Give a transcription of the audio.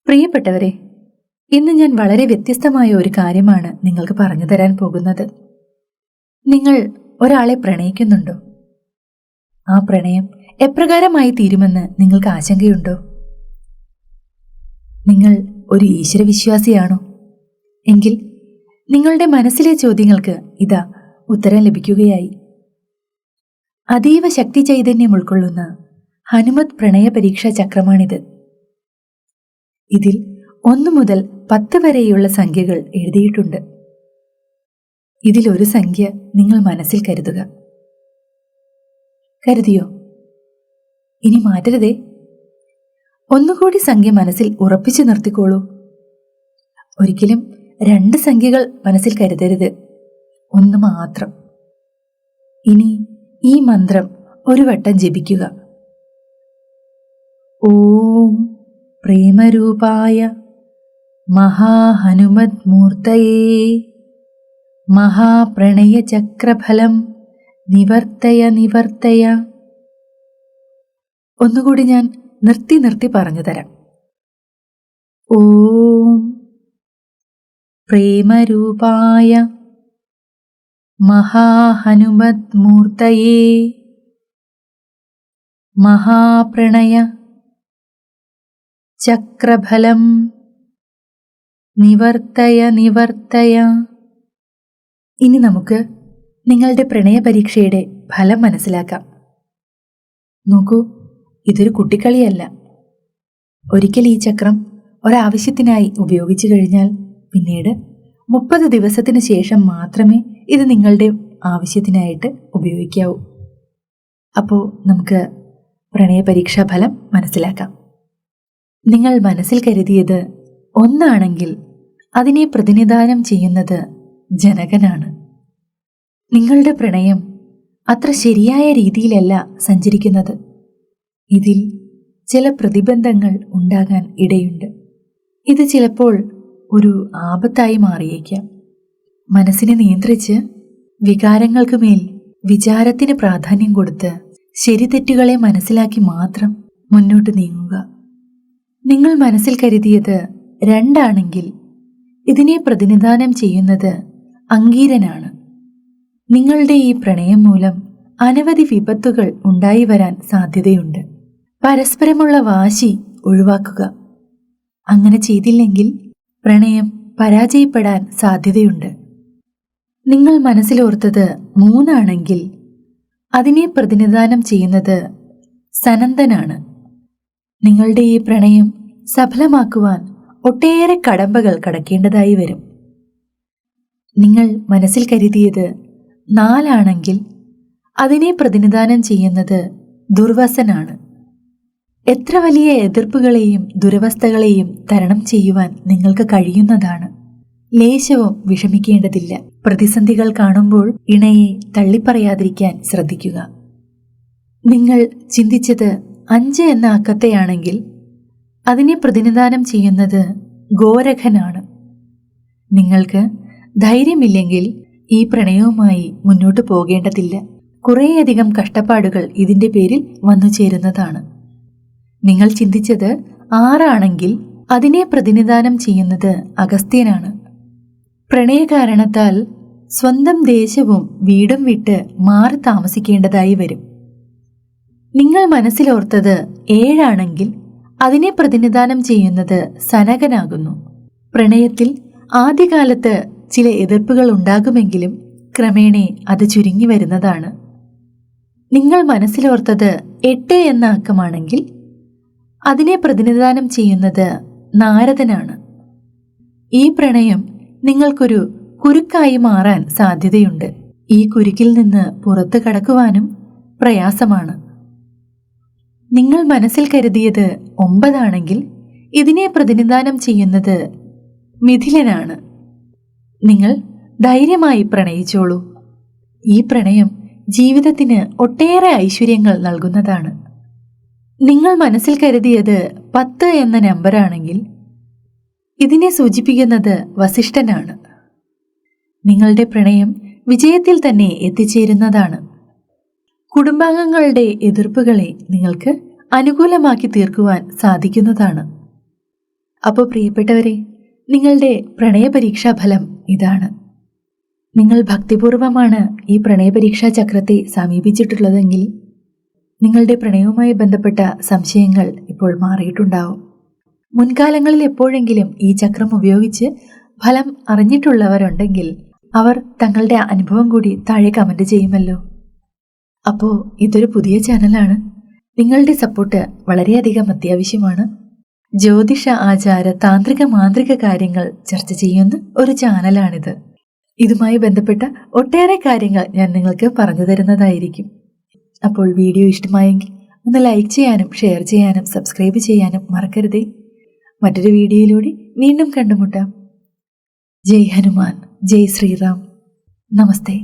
പ്രിയപ്പെട്ടവരെ, ഇന്ന് ഞാൻ വളരെ വ്യത്യസ്തമായ ഒരു കാര്യമാണ് നിങ്ങൾക്ക് പറഞ്ഞു തരാൻ പോകുന്നത്. നിങ്ങൾ ഒരാളെ പ്രണയിക്കുന്നുണ്ടോ? ആ പ്രണയം എപ്രകാരമായി തീരുമെന്ന് നിങ്ങൾക്ക് ആശങ്കയുണ്ടോ? നിങ്ങൾ ഒരു ഈശ്വരവിശ്വാസിയാണോ? എങ്കിൽ നിങ്ങളുടെ മനസ്സിലെ ചോദ്യങ്ങൾക്ക് ഇതാ ഉത്തരം ലഭിക്കുകയായി. അതീവ ശക്തി ചൈതന്യം ഉൾക്കൊള്ളുന്ന ഹനുമത് പ്രണയ പരീക്ഷാ ചക്രമാണിത്. ഇതിൽ 1 മുതൽ 10 വരെയുള്ള സംഖ്യകൾ എഴുതിയിട്ടുണ്ട്. ഇതിലൊരു സംഖ്യ നിങ്ങൾ മനസ്സിൽ കരുതുക. കരുതിയോ? ഇനി മാറ്റരുതേ. ഒന്നുകൂടി സംഖ്യ മനസ്സിൽ ഉറപ്പിച്ചു നിർത്തിക്കോളൂ. ഒരിക്കലും 2 സംഖ്യകൾ മനസ്സിൽ കരുതരുത്, 1 മാത്രം. ഇനി ഈ മന്ത്രം ഒരു വട്ടം ജപിക്കുക. ഓം പ്രേമരൂപായ മഹാഹനുമത് മൂർത്തയേ മഹാപ്രണയ ചക്രഫലം നിവർത്തയ നിവർത്തയ. ഒന്നുകൂടി ഞാൻ നിർത്തി പറഞ്ഞു തരാം. ഓം പ്രേമരൂപായ മഹാഹനുമത് മൂർത്തയേ മഹാപ്രണയ ചക്രഫലം നിവർത്തയ നിവർത്തയ. ഇനി നമുക്ക് നിങ്ങളുടെ പ്രണയ പരീക്ഷയുടെ ഫലം മനസ്സിലാക്കാം. നോക്കൂ, ഇതൊരു കുട്ടിക്കളിയല്ല. ഒരിക്കൽ ഈ ചക്രം ഒരാവശ്യത്തിനായി ഉപയോഗിച്ചു കഴിഞ്ഞാൽ പിന്നീട് 30 ദിവസത്തിന് ശേഷം മാത്രമേ ഇത് നിങ്ങളുടെ ആവശ്യത്തിനായിട്ട് ഉപയോഗിക്കാവൂ. അപ്പോൾ നമുക്ക് പ്രണയ പരീക്ഷാ ഫലം മനസ്സിലാക്കാം. നിങ്ങൾ മനസ്സിൽ കരുതിയത് 1 ആണെങ്കിൽ അതിനെ പ്രതിനിധാനം ചെയ്യുന്നത് ജനകനാണ്. നിങ്ങളുടെ പ്രണയം അത്ര ശരിയായ രീതിയിലല്ല സഞ്ചരിക്കുന്നത്. ഇതിൽ ചില പ്രതിബന്ധങ്ങൾ ഉണ്ടാകാൻ ഇടയുണ്ട്. ഇത് ചിലപ്പോൾ ഒരു ആപത്തായി മാറിയേക്കാം. മനസ്സിനെ നിയന്ത്രിച്ച് വികാരങ്ങൾക്ക് മേൽ വിചാരത്തിന് പ്രാധാന്യം കൊടുത്ത് ശരിതെറ്റുകളെ മനസ്സിലാക്കി മാത്രം മുന്നോട്ട് നീങ്ങുക. നിങ്ങൾ മനസ്സിൽ കരുതിയത് 2 ആണെങ്കിൽ ഇതിനെ പ്രതിനിധാനം ചെയ്യുന്നത് അംഗീരനാണ്. നിങ്ങളുടെ ഈ പ്രണയം മൂലം അനവധി വിപത്തുകൾ ഉണ്ടായി വരാൻ സാധ്യതയുണ്ട്. പരസ്പരമുള്ള വാശി ഒഴിവാക്കുക. അങ്ങനെ ചെയ്തില്ലെങ്കിൽ പ്രണയം പരാജയപ്പെടാൻ സാധ്യതയുണ്ട്. നിങ്ങൾ മനസ്സിലോർത്തത് 3 ആണെങ്കിൽ അതിനെ പ്രതിനിധാനം ചെയ്യുന്നത് സനന്ദനാണ്. നിങ്ങളുടെ ഈ പ്രണയം സഫലമാക്കുവാൻ ഒട്ടേറെ കടമ്പകൾ കടക്കേണ്ടതായി വരും. നിങ്ങൾ മനസ്സിൽ കരുതിയത് 4 ആണെങ്കിൽ അതിനെ പ്രതിനിധാനം ചെയ്യുന്നത് ദുർവസനാണ്. എത്ര വലിയ എതിർപ്പുകളെയും ദുരവസ്ഥകളെയും തരണം ചെയ്യുവാൻ നിങ്ങൾക്ക് കഴിയുന്നതാണ്. ലേശവും വിഷമിക്കേണ്ടതില്ല. പ്രതിസന്ധികൾ കാണുമ്പോൾ ഇണയെ തള്ളിപ്പറയാതിരിക്കാൻ ശ്രദ്ധിക്കുക. നിങ്ങൾ ചിന്തിച്ചത് 5 എന്ന അക്കത്തെയാണെങ്കിൽ അതിനെ പ്രതിനിധാനം ചെയ്യുന്നത് ഗോരഖനാണ്. നിങ്ങൾക്ക് ധൈര്യമില്ലെങ്കിൽ ഈ പ്രണയവുമായി മുന്നോട്ട് പോകേണ്ടതില്ല. കുറേയധികം കഷ്ടപ്പാടുകൾ ഇതിന്റെ പേരിൽ വന്നു ചേരുന്നതാണ്. നിങ്ങൾ ചിന്തിച്ചത് 6 ആണെങ്കിൽ അതിനെ പ്രതിനിധാനം ചെയ്യുന്നത് അഗസ്ത്യനാണ്. പ്രണയകാരണത്താൽ സ്വന്തം ദേശവും വീടും വിട്ട് മാറി താമസിക്കേണ്ടതായി വരും. നിങ്ങൾ മനസ്സിലോർത്തത് 7 ആണെങ്കിൽ അതിനെ പ്രതിനിധാനം ചെയ്യുന്നത് സനകനാകുന്നു. പ്രണയത്തിൽ ആദ്യകാലത്ത് ചില എതിർപ്പുകൾ ഉണ്ടാകുമെങ്കിലും ക്രമേണ അത് ചുരുങ്ങി വരുന്നതാണ്. നിങ്ങൾ മനസ്സിലോർത്തത് 8 എന്ന അക്കമാണെങ്കിൽ അതിനെ പ്രതിനിധാനം ചെയ്യുന്നത് നാരദനാണ്. ഈ പ്രണയം നിങ്ങൾക്കൊരു കുരുക്കായി മാറാൻ സാധ്യതയുണ്ട്. ഈ കുരുക്കിൽ നിന്ന് പുറത്തു കടക്കുവാനും പ്രയാസമാണ്. നിങ്ങൾ മനസ്സിൽ കരുതിയത് 9 ആണെങ്കിൽ ഇതിനെ പ്രതിനിധാനം ചെയ്യുന്നത് മിഥിലനാണ്. നിങ്ങൾ ധൈര്യമായി പ്രണയിച്ചോളൂ. ഈ പ്രണയം ജീവിതത്തിന് ഒട്ടേറെ ഐശ്വര്യങ്ങൾ നൽകുന്നതാണ്. നിങ്ങൾ മനസ്സിൽ കരുതിയത് 10 എന്ന നമ്പറാണെങ്കിൽ ഇതിനെ സൂചിപ്പിക്കുന്നത് വസിഷ്ഠനാണ്. നിങ്ങളുടെ പ്രണയം വിജയത്തിൽ തന്നെ എത്തിച്ചേരുന്നതാണ്. കുടുംബാംഗങ്ങളുടെ എതിർപ്പുകളെ നിങ്ങൾക്ക് അനുകൂലമാക്കി തീർക്കുവാൻ സാധിക്കുന്നതാണ്. അപ്പോൾ പ്രിയപ്പെട്ടവരെ, നിങ്ങളുടെ പ്രണയപരീക്ഷാ ഫലം ഇതാണ്. നിങ്ങൾ ഭക്തിപൂർവമാണ് ഈ പ്രണയപരീക്ഷാ ചക്രത്തെ സമീപിച്ചിട്ടുള്ളതെങ്കിൽ നിങ്ങളുടെ പ്രണയവുമായി ബന്ധപ്പെട്ട സംശയങ്ങൾ ഇപ്പോൾ മാറിയിട്ടുണ്ടാവും. മുൻകാലങ്ങളിൽ എപ്പോഴെങ്കിലും ഈ ചക്രം ഉപയോഗിച്ച് ഫലം അറിഞ്ഞിട്ടുള്ളവരുണ്ടെങ്കിൽ അവർ തങ്ങളുടെ അനുഭവം കൂടി താഴെ കമന്റ് ചെയ്യുമല്ലോ. അപ്പോൾ ഇതൊരു പുതിയ ചാനലാണ്. നിങ്ങളുടെ സപ്പോർട്ട് വളരെയധികം അത്യാവശ്യമാണ്. ജ്യോതിഷ, ആചാര, താന്ത്രിക, മാന്ത്രിക കാര്യങ്ങൾ ചർച്ച ചെയ്യുന്ന ഒരു ചാനലാണിത്. ഇതുമായി ബന്ധപ്പെട്ട ഒട്ടേറെ കാര്യങ്ങൾ ഞാൻ നിങ്ങൾക്ക് പറഞ്ഞു തരുന്നതായിരിക്കും. അപ്പോൾ വീഡിയോ ഇഷ്ടമായെങ്കിൽ ഒന്ന് ലൈക്ക് ചെയ്യാനും ഷെയർ ചെയ്യാനും സബ്സ്ക്രൈബ് ചെയ്യാനും മറക്കരുതേ. മറ്റൊരു വീഡിയോയിലൂടെ വീണ്ടും കണ്ടുമുട്ടാം. ജയ് ഹനുമാൻ, ജയ് ശ്രീറാം. നമസ്തേ.